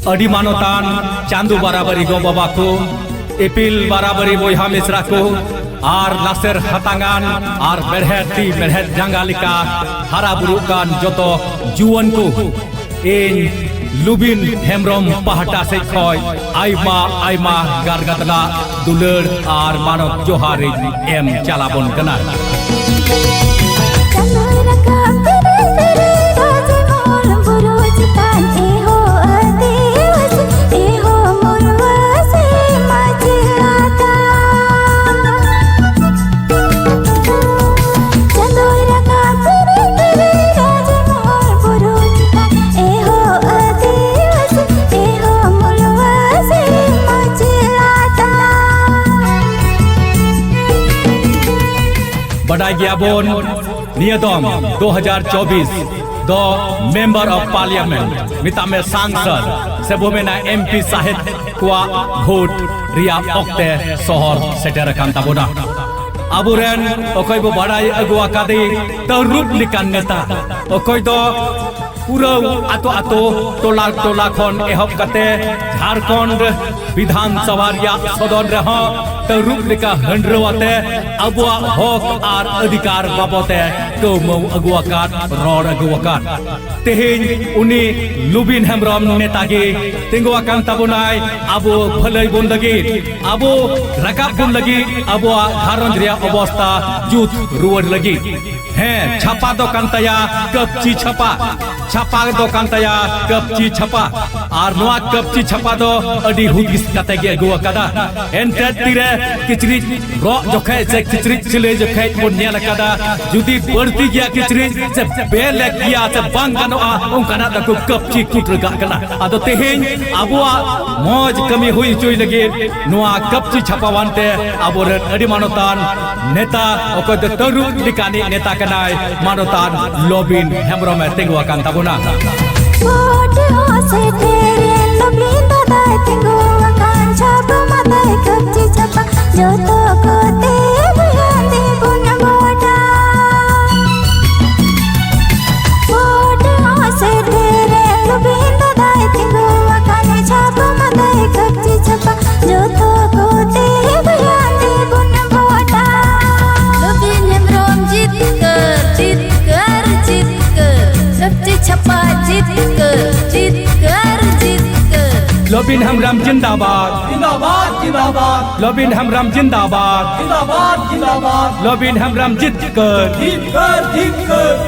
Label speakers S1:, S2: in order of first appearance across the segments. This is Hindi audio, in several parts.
S1: अडी मानोतान चांदू बराबरी गो बाबा को इपिल बराबरी बोहा मिश्रा को आर लासेर हतांगान आर बेरहेती बेरहेत जंगालिका हारा बुरुकान जोतो जुवन को इन लुबिन हेमरम पहाटा से खय आइमा आइमा गारगादला दुलर आर मानव जोहार एम चालाबन कना बड़ाई गया बोन नियतम 2024 दो मेंबर ऑफ पार्लियामेंट मिता में सांसद से बोमेना एमपी साहिब कुआ वोट रिया ऑक्टे शहर सेटर कांताबोना अबुरेन ओकोय बो बड़ाई अगुआ कादे तरुप लिकान नेता ओकोय दो पूरा आतो आतो टोला टोला खन एहब कते झारखंड विधानसभा रिया सदन रह तरुप लिका हंड्रवाते अबुआ हक आर अधिकार बाबते कमौ अगुआ काट रॉड अगुआ काट तेहिन उनी लुबिन हेमरम नेतागे तिंगुआ कान ताबुनाय अबो भलै बन लगी अबो रकाब बन लगी अबुआ घारंज रिया अवस्था जुत रुवर लगी हैं छापा दो कांतया कपची छापा दो कांतया कपची छापा आर नोआ कपची छापा दो अडी हुदिस कते गे अगुआ कादा एनते तिरे किचरी रो जोखे से किचरी चले जोखे बन नेल कादा जुदी बढ़ती गया किचरी से बेले किया से बांग गनोआ उनकाना दको कपची कुटरगा कना आदो तेहिन अबुआ मौज कमी हुई चोई लगे नोआ कपची छापावानते अबोरे अडी मानोतान नेता ओको द तरु लिकानी नेता कनाय मानोतान लॉबिन हेमरम तेंगुआ कान ताबुना
S2: वोट होसे तेरे लबिन दादा तेंगुआ कान छापा माते कपची छापा जो तो को ते बुलांदे बुन वोटा वोट होसे तेरे लबिन दादा तेंगुआ कान छापा माते कपची छापा जो तो को ते बुलांदे बुन वोटा लबिन हेमरम जीत कर कपची छापा जीत कर
S1: लबिन हेमरम जिंदाबाद
S3: जिंदाबाद जिंदाबाद
S1: लबिन हेमरम जिंदाबाद
S3: जिंदाबाद जिंदाबाद
S1: लबिन हेमरम जीत कर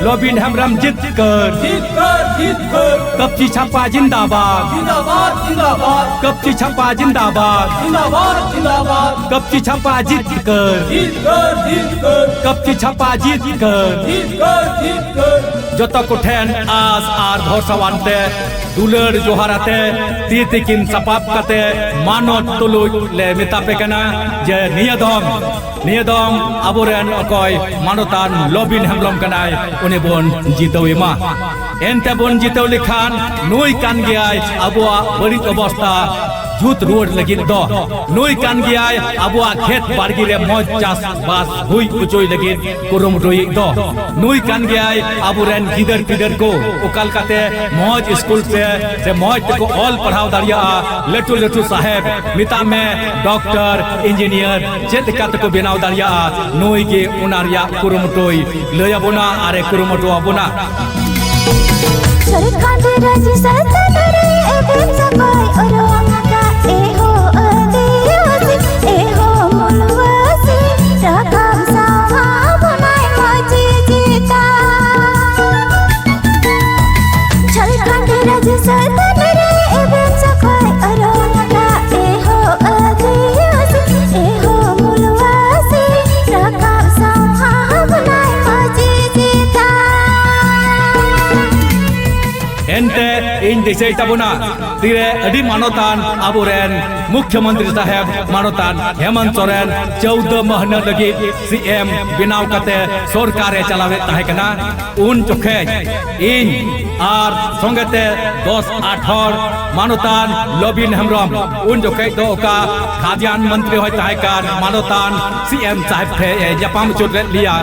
S1: लबिन हेमरम जीत कर कपची छापा जिंदाबाद
S3: जिंदाबाद जिंदाबाद
S1: कपची छापा जिंदाबाद
S3: जिंदाबाद जिंदाबाद
S1: कपची छापा जीत कर कपची छापा जीत कर जत कुठेन आस आर भरसावानते दुलर जोहाराते तीतिकिन सपाप कते मानत तुलु ले मितापे कना जे नियदम अबोरेन अकय मानतान लबिन हेमरम कनाय उनि बोन जितौइमा एनते बोन जितौ लिखान नुई कान गियाय अबुआ बड़ी अवस्था जुत रोड लगी दो नुई कान गियाय अबुआ खेत बारगी रे मौज चास बास हुई उचोई लगी कुरुमुटोई दो नुई कान गियाय अबुरेन गिदर पिदर को उकाल काते मौज स्कूल से मौज को ऑल पढ़ाव दारिया लटू लटू साहेब मिता में डॉक्टर इंजीनियर चेत काते को बेनाव दारिया नुई के उनारिया कुरुमुटोई लयाबोना आरे कुरुमुटो अबोना
S2: सरकार राजी सरकार रे एबेन सबाई ओरोंगा एहो अदेवासी एहो मुलवासी राकाम सावा बनाय मजी जीता सरकार राजी सरकार रे एबेन सबाई ओरोंगा एहो अदेवासी एहो मुलवासी राकाम सावा बनाय मजी जीता
S1: एनते इन दिसे ताबुना तिरे अडी मानोतान अबुरेन मुख्यमंत्री साहेब मानोतान हेमंत सोरेन 14 महीना लगी सीएम बिनाव कते सरकारे चलावे ताहे कना उन चोखे इन आर संगते 10-18 मानोतान लबिन हेमरम उन जोखे दो का खाद्यान्न मंत्री होय ताहे कान मानोतान सीएम साहेब थे जपाम चोट लिया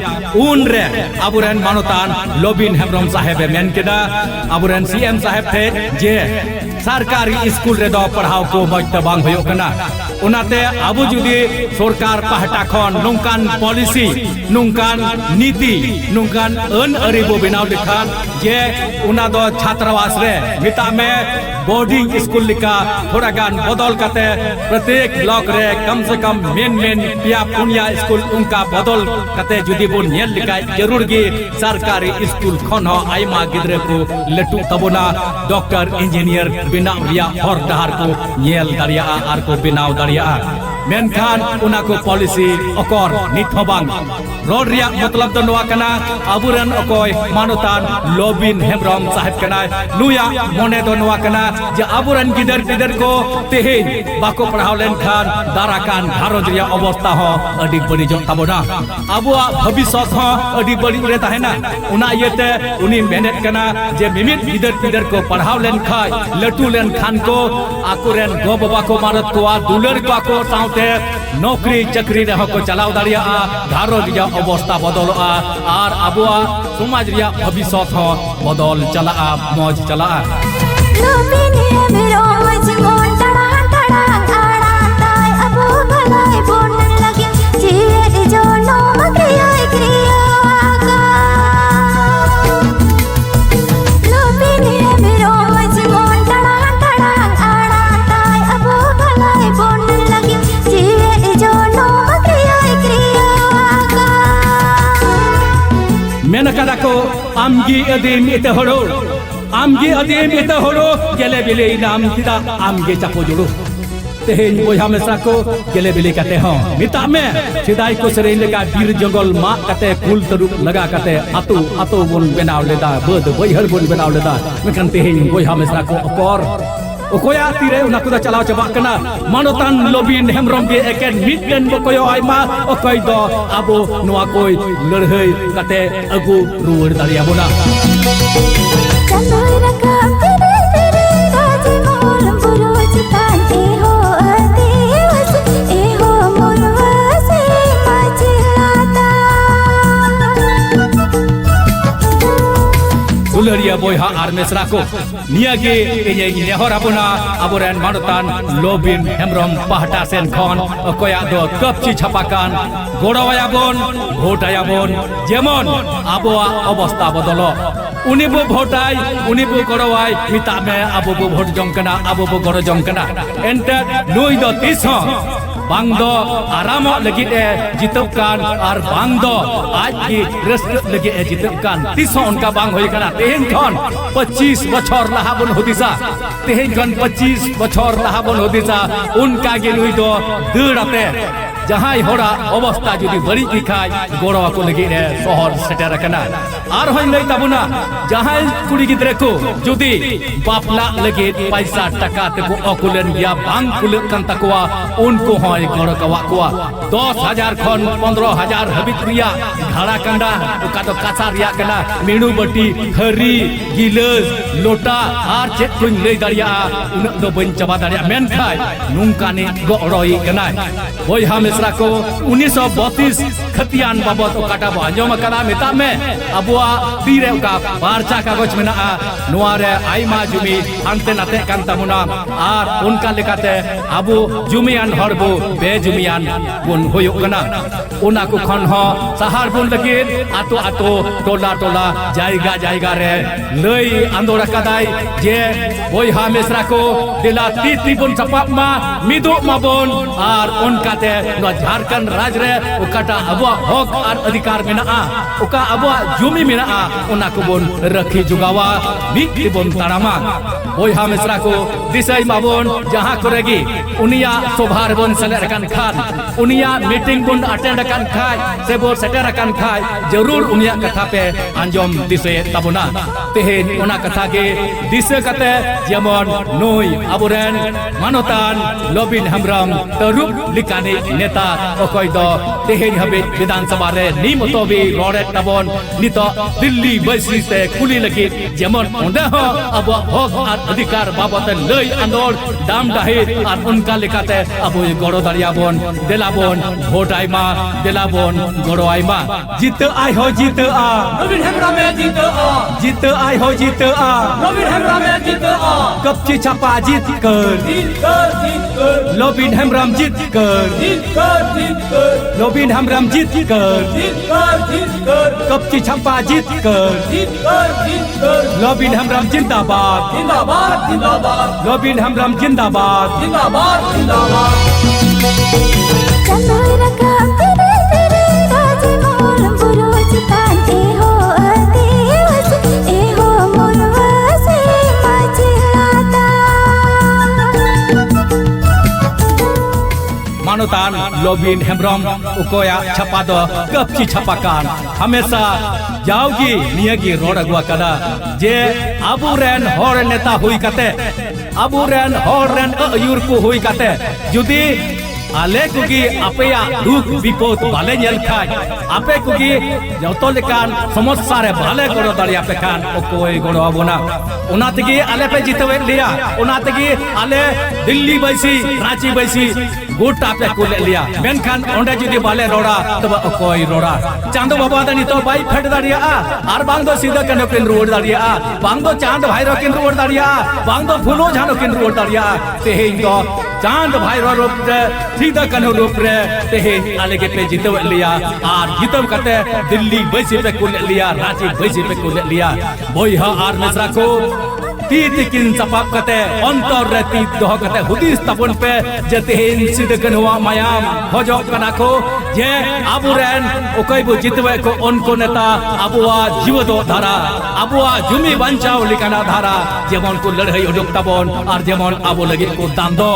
S1: उन रे अबुरेन मानोतान लबिन हेमरम साहेब मेन केदा अबुरेन सीएम साहेब थे जे सरकारी स्कूल रे दो पढ़ाव को मजते बांग होयो कना उनाते आबो जुदी सरकार पाहटा खन नोंकान पॉलिसी नोंकान नीति नोंकान अन अरि बो बनाव लेखान जे उना दो छात्रावास रे मिता में बोर्डिंग स्कूल लिखा थोड़ा गान बदल करते प्रत्येक ब्लॉक रे कम से कम मेन पिया पुनिया स्कूल उनका बदल करते जुदी बोन नेल लिखा जरूर गे सरकारी स्कूल खन हो आइमा गिद्रे को लटू तबोना डॉक्टर इंजीनियर बिना रिया हर डहार को नेल दारिया आर को बिनाव दारिया मेनखान उना को पॉलिसी अकर नित बांग रोड रिया मतलब तो नोआ कना अबुरन अकोय मानोतान लोबिन हेमब्रम साहेब कना नुया मोने तो नोआ कना जे अबुरन गिदर को तेहे बाको पढ़ाव लेन खान दाराकान घारोज रिया अवस्था हो अडी बड़ी जो तबोना अबुआ भविष्य हो अडी बड़ी रे ताहेना उना येते उनी मेहनत कना जे मिमित गिदर को पढ़ाव लेन खाय लटू लेन खान को आकुरेन गो बाबा को मारत को दुलर को साउते नौकरी चक्री रे को चलाव दारिया घारोज रिया अवस्था बदलआ आर अबुआ समाज रिया भविष्य हो बदल चला मौज चला
S2: लोबिनी मेरो मजमोन तड़ा तड़ा आड़ा ताई अबो भलाई बोन लगे जीए जो नो मक्रिया आगा लोबिनी मेरो मजमोन तड़ा तड़ा आड़ा ताई अबो भलाई बोन लगे जीए जो नो मक्रिया आगा
S1: मेनकादा को आमगी अदीम इते हड़ो आमगे अदीम इते हड़ो गेले बिले नाम तिदा आमगे चापो जोड़ो तेहेन बोया मेसा को गेले बिले कते हो मिता में सिदाई को सरे लेका बीर जंगल मा कते कुल तरुप लगा कते आतो बोन बनाव लेदा बद बैहर बोन बनाव लेदा मेकन तेहेन बोया मेसा को अकर ओकोया तीरे उना कुदा चलाव चबा कना मानोतान लोबिन हेमब्रम के एकेन मिटलेन बकोयो आइमा ओकय दो आबो नोआ कोई लड़हई कते अगु रुवर दारिया बोना
S2: चलोय रकाम तेरे तेरे राजे मोल बुरो चितान ए हो आदिवास ए हो मोरवासी मचलाता
S1: दुलरिया बोयहा आर मेसरा को नियागे एये नेहर आबोना आबोरेन मानोतान लोबिन हेमब्रम पाहटा सेन खन अकोया दो कपची छपाकान गोड़ायाबोन भोटायाबोन जेमन आबोआ अवस्था बदलो उनी बो भोटाई उनी बो गड़वाई मिता में आबो बो भोट जमकना आबो बो गड़ जमकना एंटे नुई दो तीस बांग दो आराम लगी जितब कान और बांग दो आज की रस्त लगी जितब कान तीस उनका बांग होई कना तेहेन खन 25 बछर लहा बन होदिसा तेहेन खन 25 बछर लहा बन होदिसा उनका गे नुई दो दड़ाते जहां होड़ा अवस्था जुदी बड़ी दिखाय गोड़वा को लगी शहर सेटर कना आर होय लई ताबुना जहां कुड़ी गिद्रे को जुदी बापला लगे पैसा टका ते को अकुलन या बांग कुल कन तकवा उनको होय गोड़ कवा कोआ 10,000 खन 15,000 हबित रिया घाड़ा कंडा उका तो कासा रिया कना मेनू बटी खरी गिलस लोटा आर चेक कुन लई दारिया उन दो बन चबा दारिया मेन खाय नुंकाने गोड़ोई कना ओय मेसरा को 1932 खतियान बाबत ओकाटा आंजम कना मिता में अबुआ तीरे का बारचा कागज में नोआ रे आइमा जुमी हानते नाते कान तामुना आर उनका लेकाते अबु जुमियान हरबो बेजुमियान बुन होयो कना उना को खन हो सहार बुन लगिन आतो टोला जायगा रे लई आंदोलन कदाई जे बोयहा मेसरा को दिला ती बुन सपाप मा मिदु माबोन आर उनका ते झारखंड राज रे ओकाटा अबुआ हक और अधिकार मेना ओका अबुआ जुमी मेना उना को बोन रखी जुगावा मिट्टी बोन तारामा बोयहा मेसरा को दिसई माबोन जहां करेगी उनिया सोभार बोन सेलेर कान खान उनिया मीटिंग बोन अटेंड कान खाय से बोन सेटर कान खाय जरूर उनिया कथा पे अंजम दिसे तबुना तेहेन उना कथा के दिसे कते जेमन नोई अबुरेन मानोतान लोबिन हेमब्रम तरुप लिकानी नेता ओकय दो तेहेन हबे विधानसभा रे निमतोबी रोडे तबन नितो दिल्ली बसी से कुली लगी जेमन ओंडे हो अब हक और अधिकार बाबते लई आंदोल दाम दाहे और उनका लेकाते अब गड़ो दाड़ियाबन देलाबन भोट आइमा देलाबन गड़ो आइमा जीत आइ हो जीत आ
S3: नवीन हेम्ब्रम जीत आ
S1: जीत आइ हो जीत आ
S3: नवीन हेम्ब्रम जीत आ
S1: कपची छापा जीत कर लोबिन हेम्ब्रम जीत कर लोबिन हेम्ब्रम जीत कर कपची छापा जीत कर लोबिन हेम्ब्रम जिंदाबाद
S3: जिंदाबाद जिंदाबाद
S1: लोबिन हेम्ब्रम जिंदाबाद
S3: जिंदाबाद जिंदाबाद
S2: चंदोई रकम तेरे तेरे राजे मोल बुरोज कांते हो देवस ए हो मुरवसे मचलाता
S1: मानोतान लोबिन हेम्ब्रम उकोया छपा दो कपची छपाकान हमेशा जाओगी नियगी रोड अगुआ कदा जे अबुरेन हर नेता हुई कते अबुरेन हररेन अयुर को हुई कते जुदी आले कुगी आपेया दुख विपद बाले नेल खाय आपे कुगी जतो लेकान समस्या रे बाले गड़ो दाड़िया पे खान ओकोय गड़ो आबोना ओना तगी आले पे जितवे लिया ओना तगी आले दिल्ली बैसी रांची बैसी गोटा पे कुल लिया मेनखान ओंडे जुदी बाले रोड़ा तब ओकोय रोड़ा चांदो बाबा दनी तो बाई फेट दाड़िया आर बांग दो सीधा कनो किन रोड दाड़िया बांग दो चांद भाई रो किन रोड दाड़िया बांग दो फुलो झानो किन रोड दाड़िया तेहें दो चांद भाई रो रूप रे सीधा कनो रूप रे तेहें आले के पे जितव लिया आर जितव करते दिल्ली बैसी पे कुल लिया रांची बैसी पे कुल लिया बोई हा आर मिश्रा को तीतिकिन सपाप कते अंतर रे ती दोह कते हुदिस तपन पे जते हिन सिद कनवा मायाम होजो कना को जे आबुरेन ओकय बो जितवे को उनको नेता आबुआ जीवदो धारा आबुआ जुमी बांचाव लिकाना धारा जेमन को लड़ाई उडुक तबन और जेमन आबो लगित को दाम दो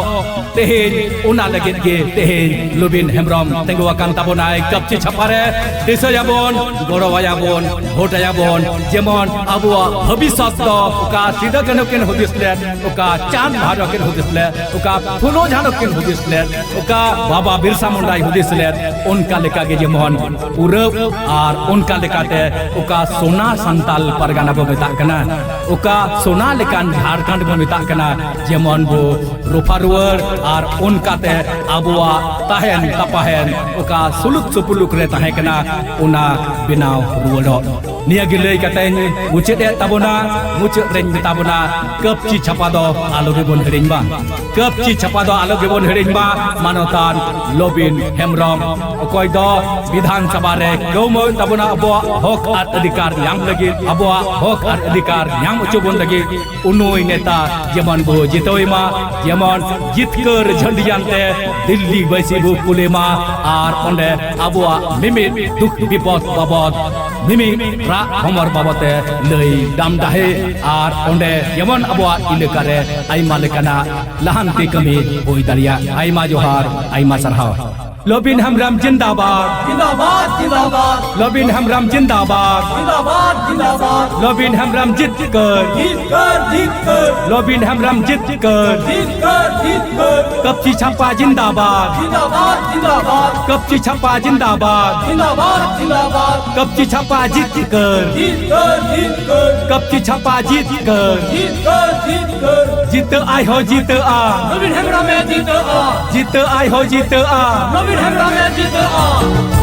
S1: तेहेन उना लगित के तेहेन लोबिन हेम्ब्रम तेंगवा कान तबनाय कपची छपारे दिसयाबन गड़वायाबन भोटायाबन जेमन आबुआ भविष्यत दो का सीधा कनो किन हुदिसले ओका चांद भारो किन हुदिसले ओका फुलो झानो किन हुदिसले ओका बाबा बिरसा मुंडा हुदिसले उनका लेका के जेमन पूरब और उनका लेकाते ओका सोना संताल परगना बो मेता कना ओका सोना लेकान झारखंड बो मेता कना जेमन बो रोफारुवर और उनका ते आबुआ ताहेन तपाहेन ओका सुलुक सुपुलुक रे ताहे कना उना बिनाव रुवड़ो निया गिलई कतेन मुचेद ताबोना मुचेद रेन ताबोना कपची छपा दो आलो गेबन हेरिंबा कपची छपा दो आलो गेबन हेरिंबा मानोतान लोबिन हेम्ब्रम ओकय दो विधानसभा रे गौम ताबोना अबो हक और अधिकार न्याम लगी अबो हक और अधिकार न्याम उचबन लगी उनुई नेता जेमन बो जितोयमा जेमन जितकर झंडियानते दिल्ली बैसी बो कुलेमा और ओंडे अबो मिमि दुख विपद बाबद मिमि रा हमर बाबते लई दाम दाहे और ओंडे जेमन अबो इलाका रे आइमा लेकाना लहानती कमी होई दाड़िया आइमा जोहार आइमा सरहाव लोबिन हेम्ब्रम जिंदाबाद
S3: जिंदाबाद जिंदाबाद
S1: लोबिन हेम्ब्रम जिंदाबाद
S3: जिंदाबाद जिंदाबाद
S1: लोबिन हेम्ब्रम जीत कर लोबिन हेम्ब्रम जीत कर कपची छापा जिंदाबाद
S3: जिंदाबाद जिंदाबाद
S1: कपची छापा जिंदाबाद
S3: जिंदाबाद जिंदाबाद
S1: कपची छापा जीत कर कपची छापा जीत कर जीत आइ हो जीत आ
S3: नवीन हेम्ब्रम जीत आ
S1: जीत आइ हो जीत आ
S3: नवीन हेम्ब्रम जीत आ